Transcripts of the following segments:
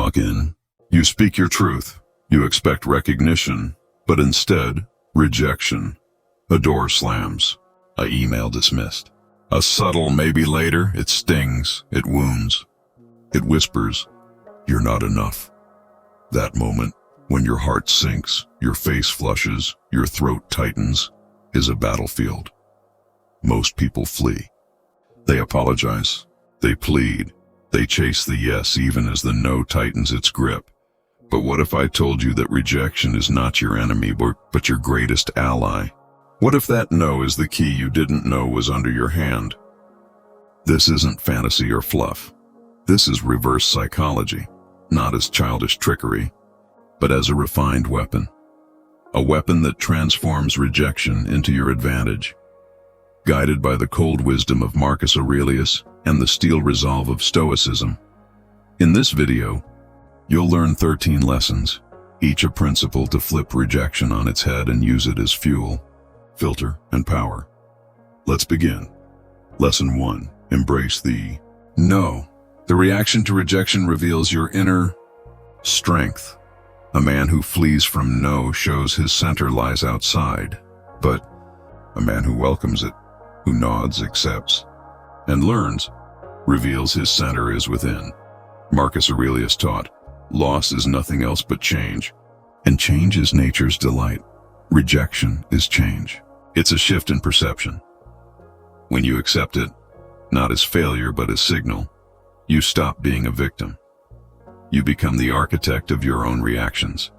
walk in. You speak your truth. You expect recognition, but instead, rejection. A door slams. A email dismissed. A subtle maybe later, it stings, it wounds. It whispers, "You're not enough." That moment, when your heart sinks, your face flushes, your throat tightens, is a battlefield. Most people flee. They apologize. They plead. They chase the yes even as the no tightens its grip. But what if I told you that rejection is not your enemy, but your greatest ally? What if that no is the key you didn't know was under your hand? This isn't fantasy or fluff. This is reverse psychology, not as childish trickery, but as a refined weapon. A weapon that transforms rejection into your advantage. Guided by the cold wisdom of Marcus Aurelius and the steel resolve of Stoicism. In this video, you'll learn 13 lessons, each a principle to flip rejection on its head and use it as fuel, filter, and power. Let's begin. Lesson 1. Embrace the no. The reaction to rejection reveals your inner strength. A man who flees from no shows his center lies outside, but a man who welcomes it, who nods, accepts, and learns, reveals his center is within. Marcus Aurelius taught, loss is nothing else but change, and change is nature's delight. Rejection is change. It's a shift in perception. When you accept it, not as failure but as signal, you stop being a victim. You become the architect of your own reactions.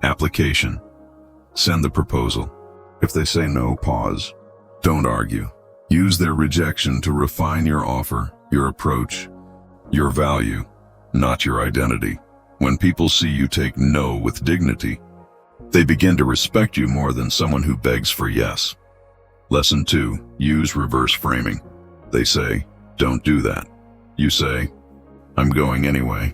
Application. Send the proposal. If they say no, pause. Don't argue. Use their rejection to refine your offer, your approach, your value, not your identity. When people see you take no with dignity, they begin to respect you more than someone who begs for yes. Lesson 2. Use reverse framing. They say, "Don't do that." You say, "I'm going anyway."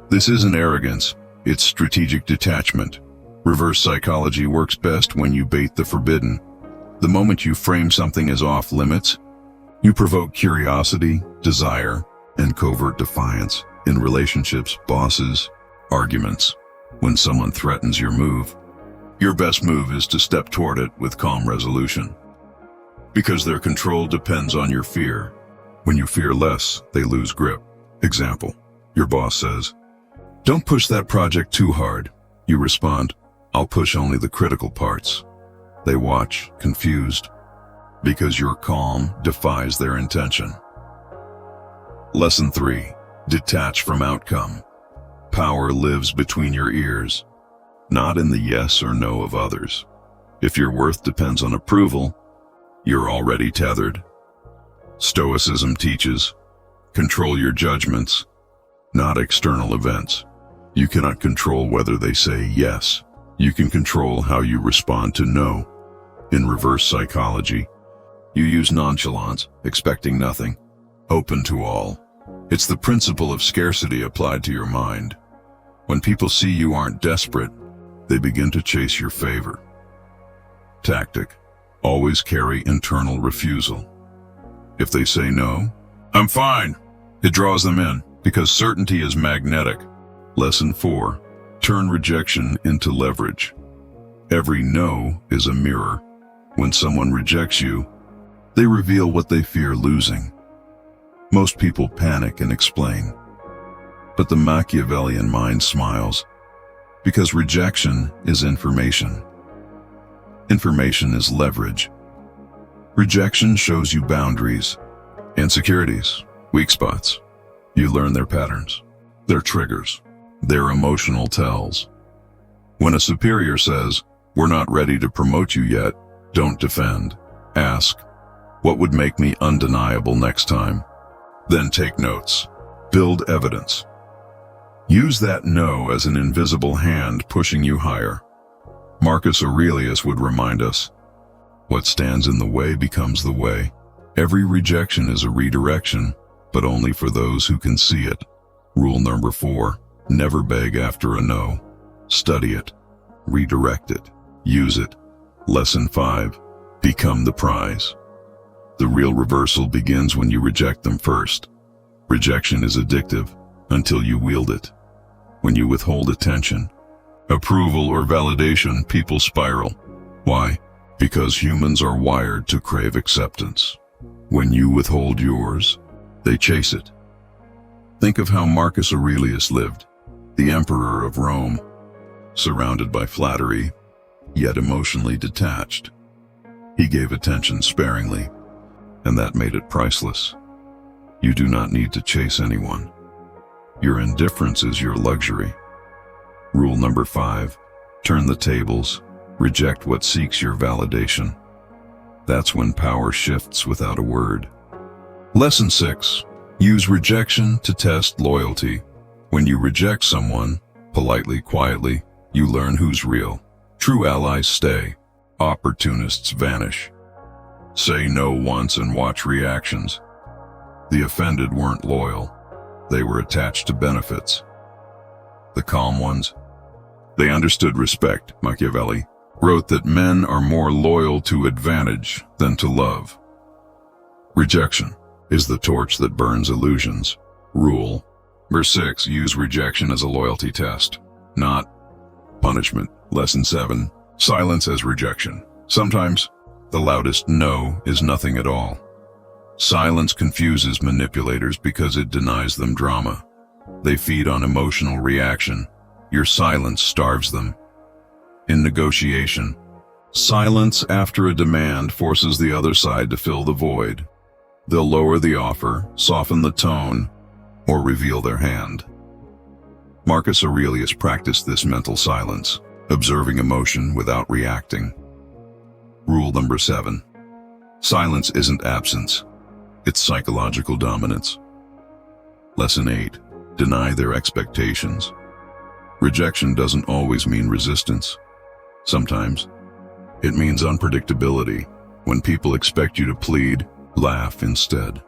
This isn't arrogance, it's strategic detachment. Reverse psychology works best when you bait the forbidden. The moment you frame something as off limits, you provoke curiosity, desire, and covert defiance in relationships, bosses, arguments. When someone threatens your move, your best move is to step toward it with calm resolution. Because their control depends on your fear. When you fear less, they lose grip. Example, your boss says, "Don't push that project too hard." You respond, "I'll push only the critical parts." They watch, confused, because your calm defies their intention. Lesson 3. Detach from outcome. Power lives between your ears, not in the yes or no of others. If your worth depends on approval, you're already tethered. Stoicism teaches, control your judgments, not external events. You cannot control whether they say yes. You can control how you respond to no. In reverse psychology, you use nonchalance, expecting nothing, open to all. It's the principle of scarcity applied to your mind. When people see you aren't desperate, they begin to chase your favor. Tactic. Always carry internal refusal. If they say no, "I'm fine," it draws them in, because certainty is magnetic. Lesson 4. Turn rejection into leverage. Every no is a mirror. When someone rejects you, they reveal what they fear losing. Most people panic and explain. But the Machiavellian mind smiles, because rejection is information. Information is leverage. Rejection shows you boundaries, insecurities, weak spots. You learn their patterns, their triggers, their emotional tells. When a superior says, "We're not ready to promote you yet," don't defend. Ask, "What would make me undeniable next time?" Then take notes. Build evidence. Use that no as an invisible hand pushing you higher. Marcus Aurelius would remind us, what stands in the way becomes the way. Every rejection is a redirection, but only for those who can see it. Rule number 4, never beg after a no. Study it, redirect it, use it. Lesson 5, become the prize. The real reversal begins when you reject them first. Rejection is addictive, until you wield it. When you withhold attention, approval, or validation, people spiral. Why? Because humans are wired to crave acceptance. When you withhold yours, they chase it. Think of how Marcus Aurelius lived, the emperor of Rome, surrounded by flattery, yet emotionally detached. He gave attention sparingly, and that made it priceless. You do not need to chase anyone. Your indifference is your luxury. Rule number 5, turn the tables. Reject what seeks your validation. That's when power shifts without a word. Lesson 6, use rejection to test loyalty. When you reject someone, politely, quietly, you learn who's real. True allies stay. Opportunists vanish. Say no once and watch reactions. The offended weren't loyal. They were attached to benefits. The calm ones, they understood respect. Machiavelli wrote that men are more loyal to advantage than to love. Rejection is the torch that burns illusions. Rule number 6, use rejection as a loyalty test, not punishment. Lesson 7, silence as rejection. Sometimes the loudest no is nothing at all. Silence confuses manipulators because it denies them drama. They feed on emotional reaction. Your silence starves them. In negotiation, silence after a demand forces the other side to fill the void. They'll lower the offer, soften the tone, or reveal their hand. Marcus Aurelius practiced this mental silence, observing emotion without reacting. Rule number 7, silence isn't absence, it's psychological dominance. Lesson 8, deny their expectations. Rejection doesn't always mean resistance. Sometimes it means unpredictability. When people expect you to plead, laugh instead.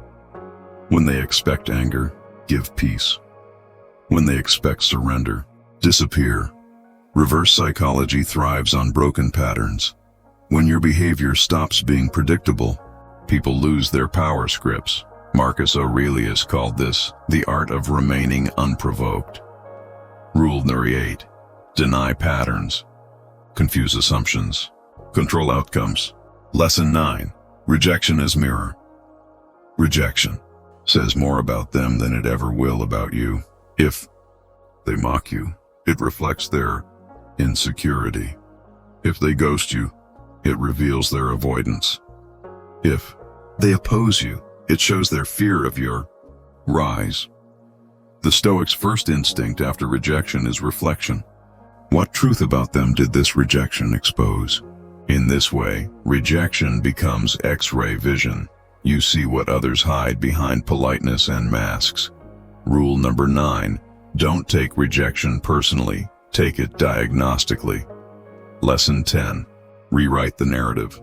When they expect anger, give peace. When they expect surrender, disappear. Reverse psychology thrives on broken patterns. When your behavior stops being predictable, people lose their power scripts. Marcus Aurelius called this the art of remaining unprovoked. Rule number 8, deny patterns. Confuse assumptions. Control outcomes. Lesson 9, rejection as mirror. Rejection says more about them than it ever will about you. If they mock you, it reflects their insecurity. If they ghost you, it reveals their avoidance. If they oppose you, it shows their fear of your rise. The Stoics' first instinct after rejection is reflection. What truth about them did this rejection expose? In this way, rejection becomes X-ray vision. You see what others hide behind politeness and masks. Rule number 9, don't take rejection personally, take it diagnostically. Lesson 10, rewrite the narrative.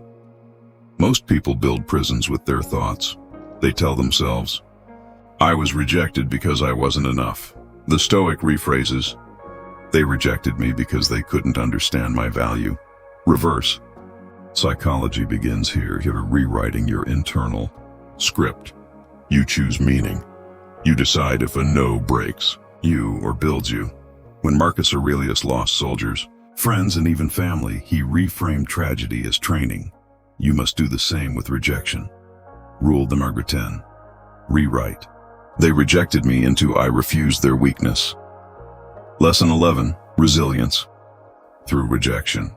Most people build prisons with their thoughts. They tell themselves, I was rejected because I wasn't enough. The Stoic rephrases, they rejected me because they couldn't understand my value. Reverse psychology begins here. You're rewriting your internal script. You choose meaning. You decide if a no breaks you or builds you. When Marcus Aurelius lost soldiers, friends, and even family, he reframed tragedy as training. You must do the same with rejection. Rule number 10, rewrite. They rejected me into I refused their weakness. Lesson 11, resilience through rejection.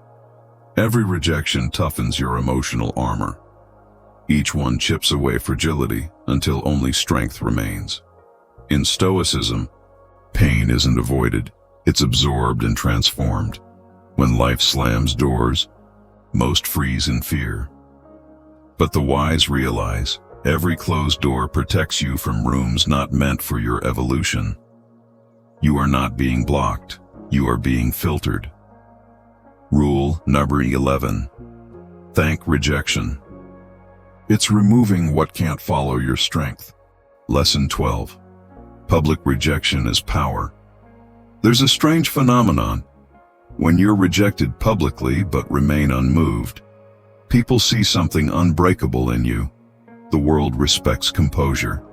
Every rejection toughens your emotional armor. Each one chips away fragility until only strength remains. In Stoicism, pain isn't avoided, it's absorbed and transformed. When life slams doors, most freeze in fear. But the wise realize every closed door protects you from rooms not meant for your evolution. You are not being blocked, you are being filtered. Rule number 11, thank rejection. It's removing what can't follow your strength. Lesson 12, public rejection is power. There's a strange phenomenon. When you're rejected publicly but remain unmoved, people see something unbreakable in you. The world respects composure.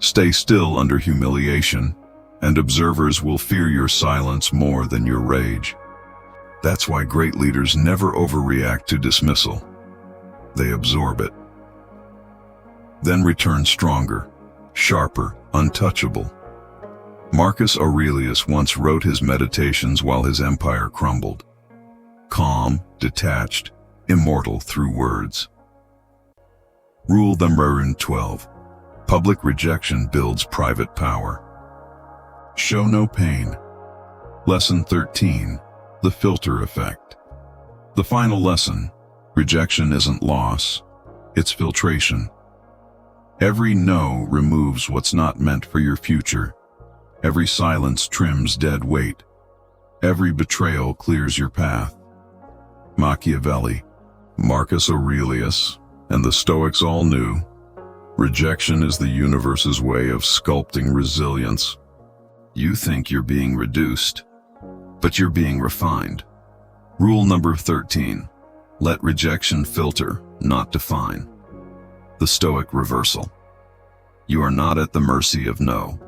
Stay still under humiliation, and observers will fear your silence more than your rage. That's why great leaders never overreact to dismissal. They absorb it, then return stronger, sharper, untouchable. Marcus Aurelius once wrote his meditations while his empire crumbled. Calm, detached, immortal through words. Rule number 12. Public rejection builds private power. Show no pain. Lesson 13. The filter effect. The final lesson: rejection isn't loss, it's filtration. Every no removes what's not meant for your future. Every silence trims dead weight. Every betrayal clears your path. Machiavelli, Marcus Aurelius, and the Stoics all knew rejection is the universe's way of sculpting resilience. You think you're being reduced, but you're being refined. Rule number 13. Let rejection filter, not define. The Stoic reversal. You are not at the mercy of no.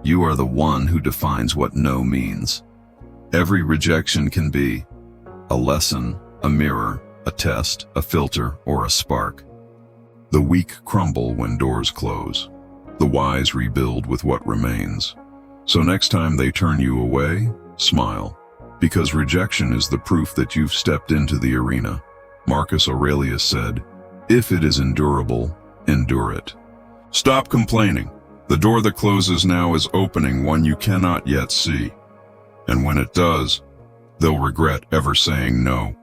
You are the one who defines what no means. Every rejection can be a lesson, a mirror, a test, a filter, or a spark. The weak crumble when doors close. The wise rebuild with what remains. So next time they turn you away, smile, because rejection is the proof that you've stepped into the arena. Marcus Aurelius said, "If it is endurable, endure it." Stop complaining. The door that closes now is opening one you cannot yet see. And when it does, they'll regret ever saying no.